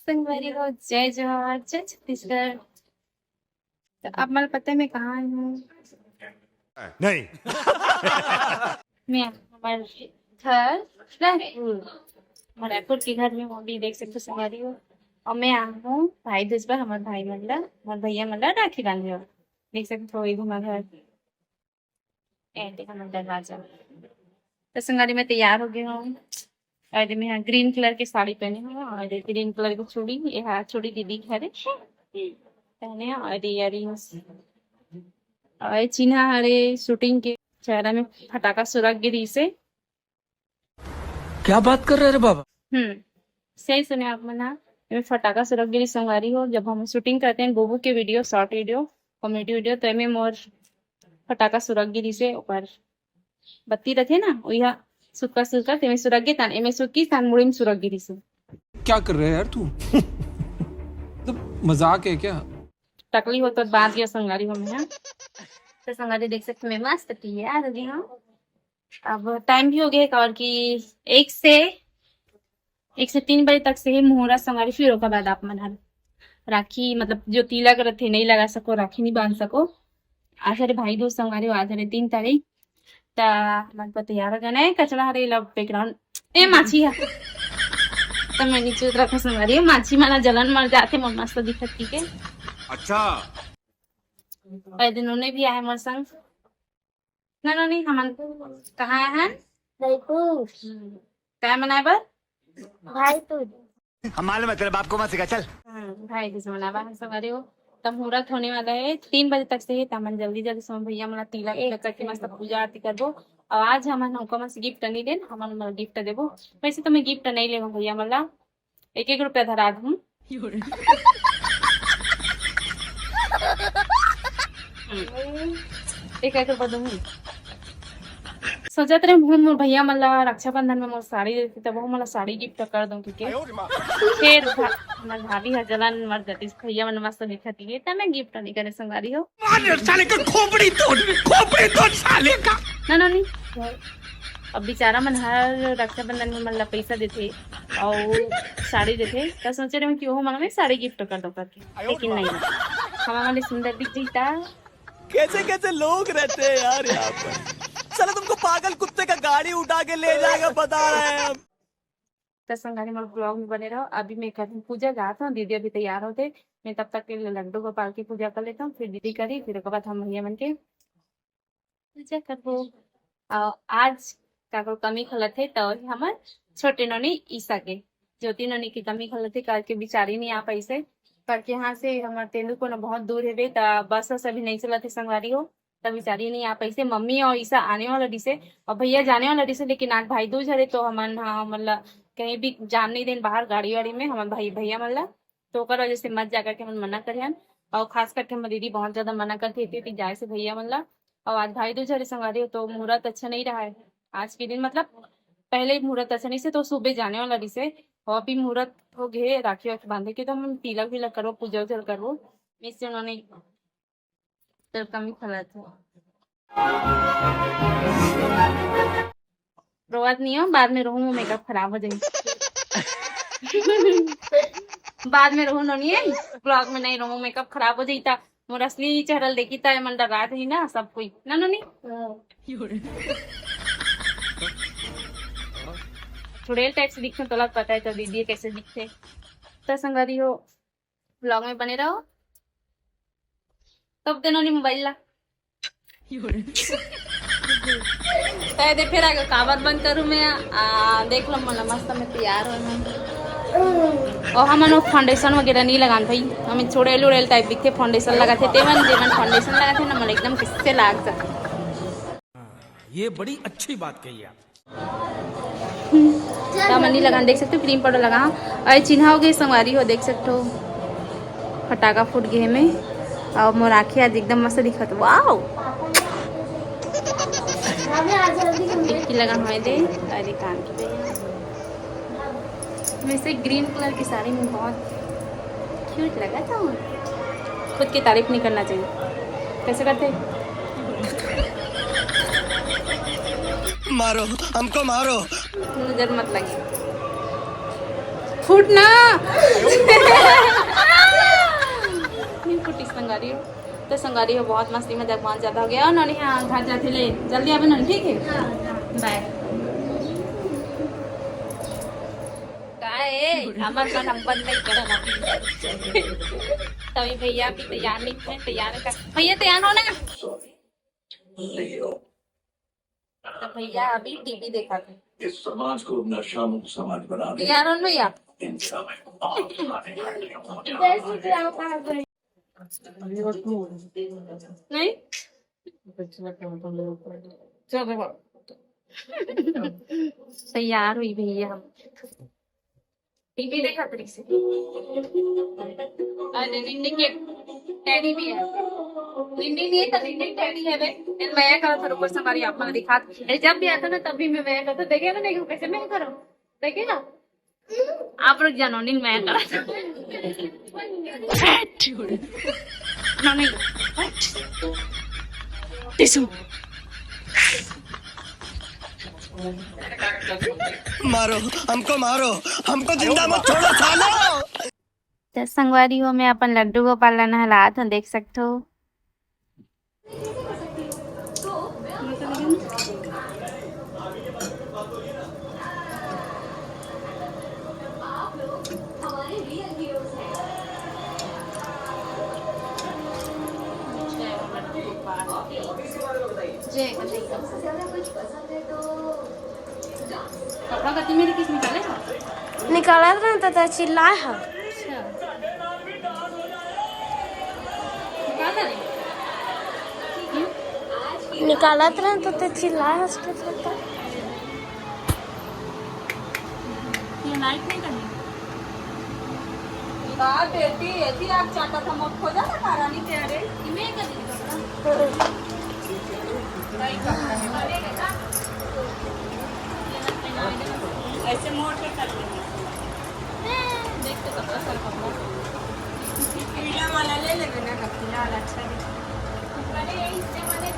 संगवारी हो, जय जोहार, जय छत्तीसगढ़। तो अब मला पता है मैं कहाँ आई हूँ। नहीं। मैं हमारे घर रायपुर के घर में वो भी देख सकते हो संगवारी हो। और मैं आ हूँ भाई दूज पर हमारे भाई मतलब हमारे भैया मतलब राखी बांधे हो। देख सकते हो ये हमारा घर देखा मैं दरवाजा। तो संगवारी में तैयार हो गया हूँ और मैं यहाँ ग्रीन कलर की साड़ी पहनी हूँ और ग्रीन कलर की चूड़ी, ये चूड़ी दीदी घर पहने और इयरिंग्स और चिन्हा हरे शूटिंग के चेहरा में फटाका सुरग गिरी से। क्या बात कर रहे रे बाबा? सही सुने आप मना। मैं फटाका सुरग गिरी संगवारी हो। जब हम शूटिंग करते हैं गोबू के video, short video, comedy video, तो मैं मोर फटाका सुरग गिरी से ऊपर बत्ती रखे ना वही सुक्का सुक्का ते में सुरग गे तान एमे सुक्की तान मुड़ी में सुरग गिरी से। क्या कर रहे हैं यार तू? तो मजाक है क्या? टकली हो तो बांध गया संगारी हो मैं। तो संगारी देख सकते मैं मस्त तैयार हो गई हूँ। अब टाइम भी हो गया और कि 1 से 3 बजे तक से ही मुहूर्त संगारी, फिर ओकर बाद आप मन राखी मतलब जो तिलक रथे नहीं लगा सको, राखी नहीं बांध सको। आज हरे भाई दूज संगारी हो, आज हरे 3 तारीख। ता मन पर तैयार हो गए कचरा हरे लव बैकग्राउंड ए माछी है। तो मैं नीचे उतरा था संगारी माछी माना जलन मर जाते मन मस्त दिखत ठीक है। अच्छा। और दिन उन्हें भी आए मोर संग ना नहीं हमन कहाँ हैं रायपुर क्या मनाए बर भाई तू हमारे मतलब आपको मत सिखा चल। भाई दूज मनावा है संगारी हो। तब मुहूर्त होने वाला है 3 बजे तक से ही। तमन जल्दी जल्दी सो भैया मना तिलक करके मस्त पूजा आरती करबो। और आज हमन हमको मस्त गिफ्ट नहीं देन, हमन गिफ्ट देबो। वैसे तो मैं गिफ्ट नहीं लेबो भैया मला 1-1 रुपया धरा दूं। एक रुपया दूं। सोचत रहे मोर भैया मला रक्षाबंधन में मोर साड़ी देती तब मला साड़ी गिफ्ट कर दूं ठीक है। फिर हमार भाभी है जलन मर जाती भैया मन मस्त दिखती है तब मैं गिफ्ट नहीं करे संगारी हो। साले का खोपड़ी तोड़ साले का। ना नहीं अब बेचारा मन हर रक्षाबंधन में मतलब पैसा देते और साड़ी देते तो सोचे रहे कि वो मन में साड़ी गिफ्ट कर दो करके, लेकिन नहीं हमारे वाले सुंदर दिख जीता। कैसे कैसे लोग रहते हैं यार यहाँ पर। चलो तुमको पागल कुत्ते का गाड़ी उठा के ले जाएगा बता रहे हैं हम। तो संगारी मोर ब्लॉग में बने रहो। अभी मैं कभी पूजा जाता हूँ, दीदी अभी तैयार होते, मैं तब तक के लिए लड्डू गोपाल की पूजा कर लेता हूँ, फिर दीदी करी, फिर उसके बाद हम भैया मन के पूजा करबो। आज का कमी खलत है तो हमार छोटे नोनी ईसा के ज्योति नोनी की कमी खलत है करके बिचारी नहीं आ पैसे करके यहाँ से हमारे तेंदु को ना बहुत दूर है तो बस अभी नहीं चला थे संगवारी हो तब बेचारी नहीं आ पैसे। मम्मी और ईसा आने वाला डिसे और भैया जाने वाला डिसे, लेकिन आज भाई दूज हरे तो हमन हाँ मतलब कहीं भी जान नहीं देन बाहर गाड़ी वाड़ी में हमारे भाई भैया मतलब तो वजह से मत जाकर के हम मना करे। और खास करके हमारी दीदी बहुत ज्यादा मना करती थी जाए से भैया मतलब। और आज भाई दूज हरे संगवारी हो तो मुहूर्त अच्छा नहीं रहा है आज के दिन, मतलब पहले मुहूर्त अच्छा नहीं से तो सुबह जाने वाला डिसे और अभी मुहूर्त हो गए राखी वाखी बांधे के तो हम तिलक विलक करो पूजा उजा करो इससे उन्होंने तो कमी खला था। रोवत नहीं हो बाद में रहूं मेकअप खराब हो जाएगी। बाद में रहूं नहीं है ब्लॉग में नहीं रहूं मेकअप खराब हो जाता मोर असली चेहरा देखी था मन डरा ही ना सब कोई ना नहीं थोड़े टाइप से दिखते तो पता है तो दीदी कैसे दिखते। तो संगवारी हो ब्लॉग में बने रहो तब देनो नहीं मोबाइल ला दे फिर आगे काबर बंद करूँ मैं देख लो मन मस्त में तैयार हो। और हम फाउंडेशन वगैरह नहीं लगान भाई हमें छोड़ेल उड़ेल टाइप दिखते फाउंडेशन लगाते तेवन जेवन फाउंडेशन लगाते ना मन एकदम किससे लाग जाते। ये बड़ी अच्छी बात कही आप। नहीं लगान देख सकते हो क्रीम पाउडर लगा और चिन्हा हो गई संगवारी हो देख सकते हो फटाका फूट गए में और मोर आँखें आज एकदम मस्त दिखत वाओ टिक्की लगा हुए दे अरे कान की वैसे ग्रीन कलर की साड़ी में बहुत क्यूट लगा था। खुद की तारीफ नहीं करना चाहिए कैसे करते मारो हमको मारो नजर मत लगी फूट ना नहीं फूटी संगारी हो तो संगारी हो बहुत मस्ती में जब बहुत ज्यादा हो गया उन्होंने यहाँ घर जाते ले जल्दी आवे ना ठीक है बाय काय हमार मन हम बंद नहीं करना तभी भैया भी तैयार नहीं है तैयार कर भैया तैयार हो ना तो भैया अभी टीवी देखा थे इस समाज को अपना शामुक समाज बना दे तैयार हो भैया इन समय आग लगाने वाले नहीं चलो तैयार हुई भैया हम टीवी देखा तरीके से अरे निन्नी के टैडी भी है निन्नी नहीं तो निन्नी टैडी है बे इन मैं करो तो ऊपर से हमारी आप मैं दिखा जब भी आता ना तभी मैं करता देखे ना नहीं कैसे मैं करो देखे ना आप रुक जानो नहीं मैं करा ना नहीं टिशू मारो हमको जिंदा मत छोड़ो सालो। तो संगवारी हो मैं अपन लड्डू गोपाल नहलात हूँ देख सकते हो कपड़ा कति मेरी किस निकाले निकाला था तो चिल्लाए है निकाला था तो चिल्लाए उसके साथ ये लाइट नहीं करनी बात बेटी ऐसी आप चाटा था मत खो जाना कारानी प्यारे इमे कर दी ऐसे मोड़ के कर लेंगे देख तो कपड़ा सर कपड़ा पीला वाला ले लेंगे ना कपड़ा वाला अच्छा मैंने यही से मैंने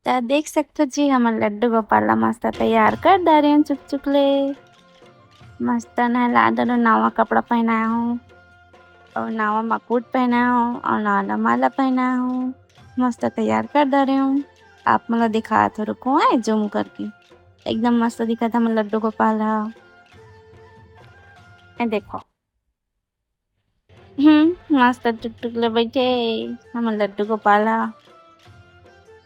तो देख सकते हो जी हमारे लड्डू गोपाला मस्त तैयार कर दे रहे हैं चुक चुक ले मस्त नहला दे नवा कपड़ा पहनाया हूँ और नवा मकुट पहना हूँ और नवा माला पहना हूँ मस्त तैयार कर दे रही हूँ आप मतलब दिखा तो रुको है जूम करके एकदम मस्त दिखा था मैं लड्डू गोपाला देखो मस्त टुक टुक ले बैठे हम लड्डू गोपाला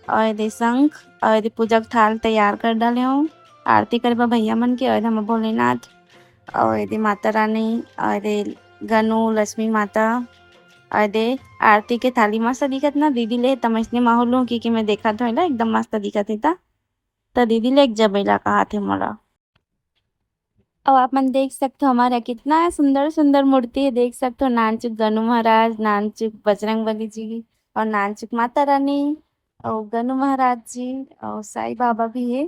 और यदि शंख और यदि पूजा का थाल तैयार कर डाले हूँ आरती करे भैया मन के और हम भोलेनाथ और यदि माता रानी और यदि गनु लक्ष्मी माता और यदि आरती के थाली मस्त दिखत ना दीदी ले तम इसने माहौल लूँ क्योंकि मैं देखा था ना एकदम मस्त दिखत था तो दीदी ले एक जबेला कहा थे मोला और आप मन देख सकते हो हमारा कितना सुंदर सुंदर मूर्ति है देख सकते हो नानचुक गनु महाराज नानचुक बजरंगबली जी और नानचुक माता रानी और गनु महाराज जी और साईं बाबा भी है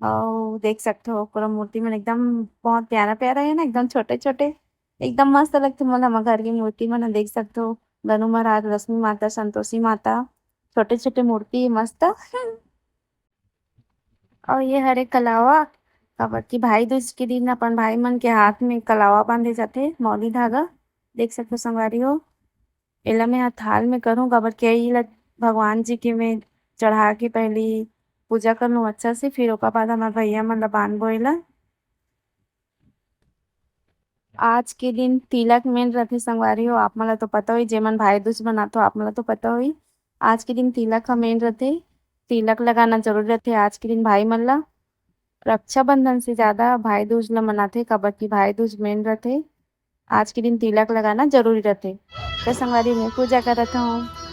और देख सकते हो पूरा मूर्ति में एकदम बहुत प्यारा प्यारा है ना एकदम छोटे छोटे एकदम मस्त लगते मतलब हमारे घर की मूर्ति में ना देख सकते हो गनु महाराज लक्ष्मी माता संतोषी माता छोटे छोटे मूर्ति है मस्त और ये हरे कलावा काबर की भाई दूज के दिन अपन भाई मन के हाथ में कलावा बांधे जाते मौली धागा देख सकते हो संगवारी हो एला मैं थाल में करूँ काबर के भगवान जी के मैं चढ़ा के पहले पूजा कर लूँ अच्छा से फिर ओका बाद हमारे भैया मन ला बांध बोला आज के दिन तिलक मेन रहते संगवारी हो आप मला तो पता हुई जेमन भाई दूज बनाते हो आप मला तो पता हुई आज के दिन तिलक का मेन रहते तिलक लगाना जरूरी रहते आज के दिन भाई मन ला रक्षाबंधन से ज्यादा भाई दूज ला मनाते काबर की भाई दूज मेन रहते आज के दिन तिलक लगाना जरूरी रहते तो संगवारी में पूजा करता हूँ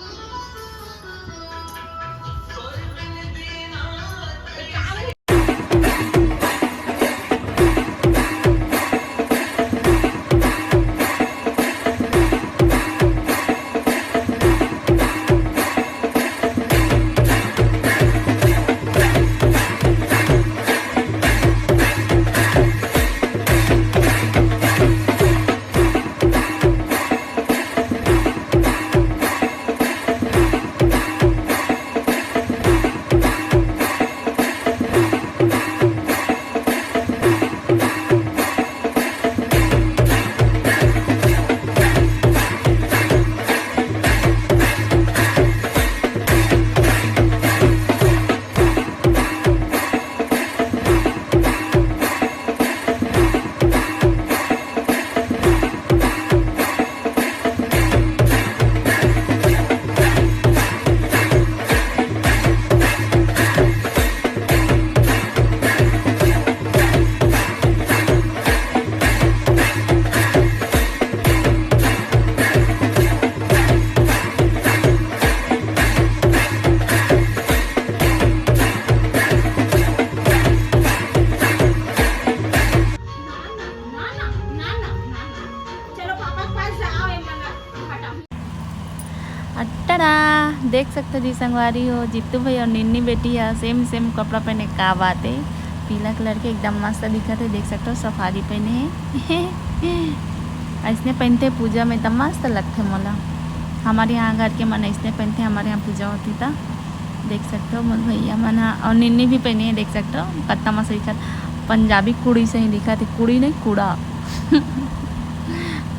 देख सकते हो जी संगवारी हो, जित्तू भाई और निन्नी बेटी है सेम सेम कपड़ा पहने, का बात है, पीला कलर के एकदम मस्त दिखत है। देख सकते हो सफारी पहने है ऐसने पहनते पूजा में, तब मस्त लगते मोला। हमारे यहाँ घर के मन ऐसने पहनते, हमारे यहाँ पूजा होती था। देख सकते हो मोर भैया मन हा, और निन्नी भी पहनी है। देख सकते हो कत्ता मस्त दिखत, पंजाबी कुड़ी से ही दिखत है, कुड़ी नहीं कूड़ा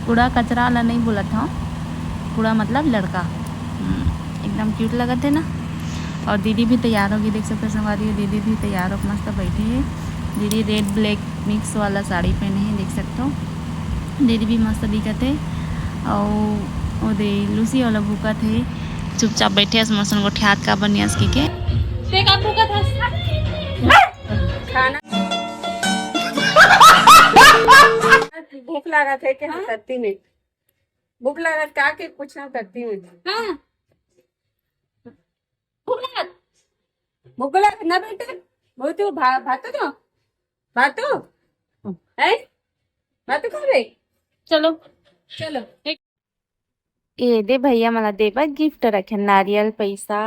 कूड़ा कचरा वाला नहीं बोलत हूँ, कूड़ा मतलब लड़का। एकदम क्यूट लगत है ना। और दीदी भी तैयार होगी, देख सकते हो संगवारी हो, दीदी भी तैयार हो मस्त बैठे है। दीदी रेड ब्लैक मिक्स वाला साड़ी पहने हैं, देख सकते हो दीदी भी मस्त दिखत है। और दे लूसी वाला भूकत है, चुपचाप बैठे मौसम को ठियात का बनियास की के खाना भूख लगा थे कि हम करती में भूख लगा का के पूछना करती में हाँ भूख लगा ना बेटे बहुत भातो दो भातो है भातो खा रे चलो चलो ये दे भैया मला देवा गिफ्ट रखे नारियल पैसा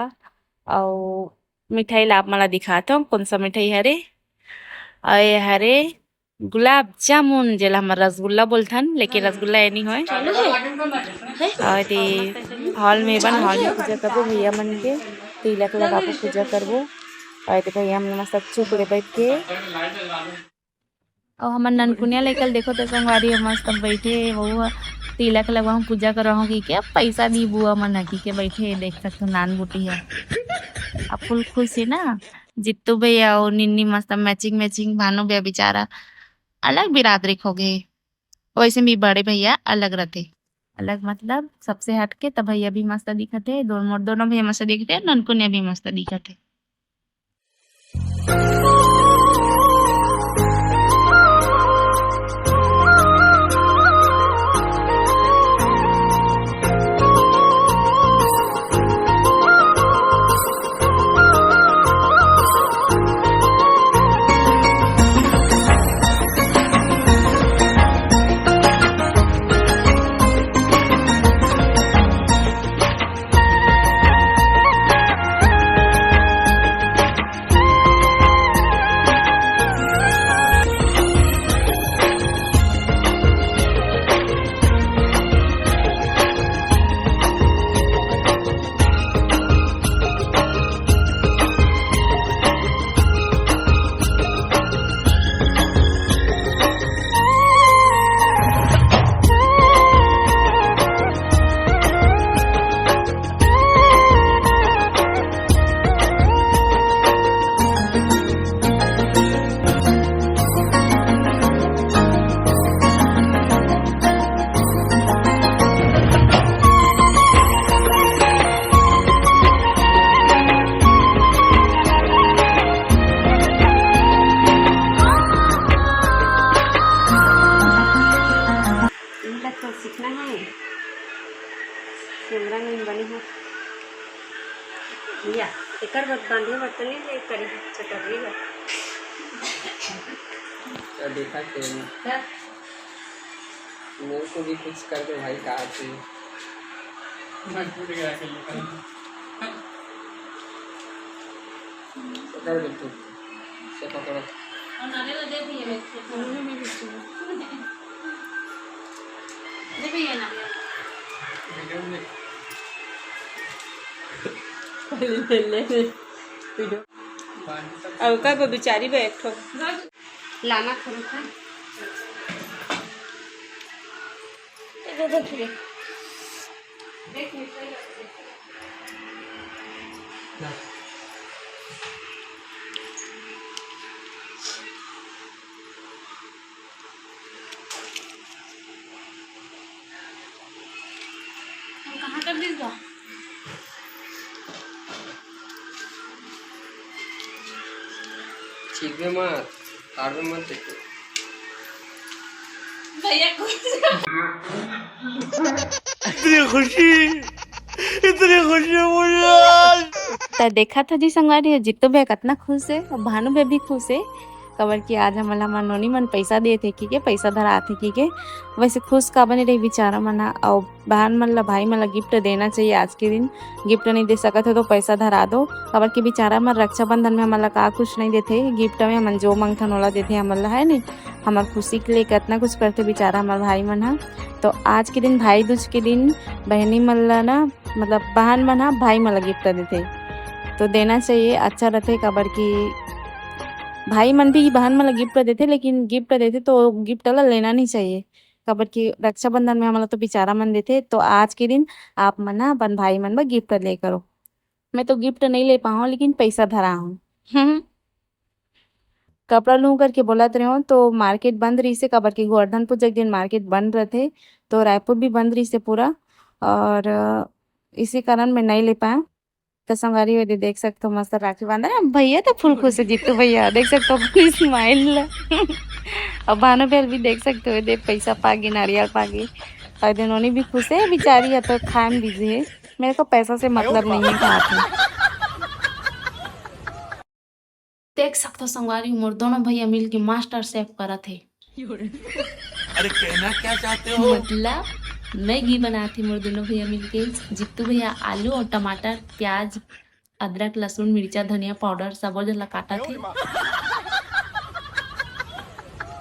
और मिठाई लाभ मला दिखाता हूँ कौन सा मिठाई हरे अरे हरे गुलाब जामुन जेला हमारा रसगुल्ला बोलथन, लेकिन रसगुल्ला ये नहीं है। और ये हॉल में बन हॉल में पूजा करबो भैया मन के, तिलक लगाबो पूजा करबो। और ये भैया मन मस्त चुप रे बैठ के, और हमार ननकुनिया लेकर देखो तो संगवारी मस्त बैठे वो तिलक लगवाऊँ पूजा करवाऊँ की क्या पैसा दी बुआ मन हकी के बैठे। देख सकते हो नान बूटी है, अब फुल खुश है ना। जित्तू भैया और निन्नी मस्त मैचिंग मैचिंग, भानु भैया बेचारा अलग बिरादरी हो गए, वैसे भी बड़े भैया अलग रहते, अलग मतलब सबसे हटके। तब भैया भी मस्त दिखते, दोनों भैया मस्त दिखते, ननकुनिया भी मस्त दिखते। सीखना है कैमरा मैन बने हो भैया एक बांधिए बर्तन नहीं करी चटरिएगा देखा मेरे को भी कुछ कर दो भाई, कहा पकड़ दे तू से पकड़ो अब का बेचारी बैठो लाना खरो था कहाँ कर दी छीन में मत, कार में मत देखो भैया इतनी खुशी मुझे। तो देखा था जी संगवारी जित्तू भैया कितना खुश है और भानु भैया भी खुश है। कबर की आज हमला मन नोनी मन पैसा दे थे कि पैसा धरा थे कि वैसे खुश का बने रही बेचारा मना। और बहन मन ला भाई मन ला गिफ्ट देना चाहिए आज के दिन। गिफ्ट नहीं दे सकत है तो पैसा धरा दो। कबर की बेचारा मन रक्षाबंधन में हमला का कुछ नहीं देते, गिफ्ट में हमन जो मांगथन ओला देते हमला है नहीं। हमार खुशी के लिए कितना कुछ करते बेचारा हमार भाई मन हा। तो आज के दिन भाई दूज के दिन बहनी मन ला ना मतलब बहन मन हा भाई मन ला गिफ्ट देते तो देना चाहिए, अच्छा रहते। कबर की भाई मन भी बहन मन ला गिफ्ट देते, लेकिन गिफ्ट देते तो गिफ्ट वाला लेना नहीं चाहिए। कबर की रक्षाबंधन में हमला तो बेचारा मन देते। तो आज के दिन आप मन ना अपन भाई मन ब गिफ्ट ले करो। मैं तो गिफ्ट नहीं ले पाऊँ लेकिन पैसा धरा हूँ। कपड़ा लूँ करके बोलत रहे हो तो मार्केट बंद रही से। कबर की गोवर्धनपुर जग दिन मार्केट बंद रहते तो रायपुर भी बंद रही से पूरा, और इसी कारण मैं नहीं ले पाया। तो संगारी हुए देख सकते हो मस्त राखी बांधा है भैया, तो फुल खुश है जीतू भैया, देख सकते हो अपनी स्माइल। और भानु बहन भी देख सकते हो, दे पैसा पागी नारियल पागी, और दिनोनी भी खुश है बेचारी। या तो खाए में बिजी है, मेरे को पैसा से मतलब नहीं है खाते। देख सकते हो संगवारी मोर दोनों भैया मिल के मास्टर शेफ करा थे। अरे कहना क्या चाहते हो? मतलब मैगी बनाती मोर दोनों भैया मिलके। जित्तू भैया आलू और टमाटर प्याज अदरक लहसुन मिर्चा धनिया पाउडर सब जला काटा थे।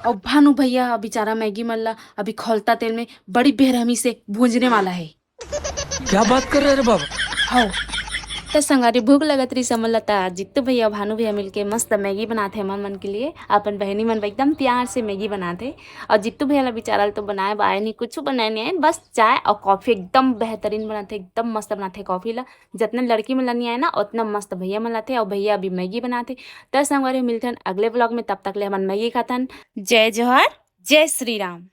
और भानु भैया बेचारा मैगी मल्ला अभी खोलता तेल में बड़ी बेरहमी से भूंजने वाला है। क्या बात कर रहे रे बाबा? हो तो संगारी भूख लगत रही समलता जित्तू भैया भानु भैया मिलके मस्त मैगी बनाते मन मन के लिए। अपन बहनी मन एकदम प्यार से मैगी बनाते। और जित्तू भैया ला बेचारा तो बनाए बाए नहीं, कुछ बनाए नहीं है, बस चाय और कॉफी एकदम बेहतरीन बनाते, एकदम मस्त बनाते कॉफी ला। जितना लड़की मन ला नहीं आए ना उतना मस्त भैया मन लाते। और भैया अभी मैगी बनाते। तो संगवारी मिलते हैं अगले ब्लॉग में, तब तक ले हम मैगी खातन। जय जोहर, जय श्री राम।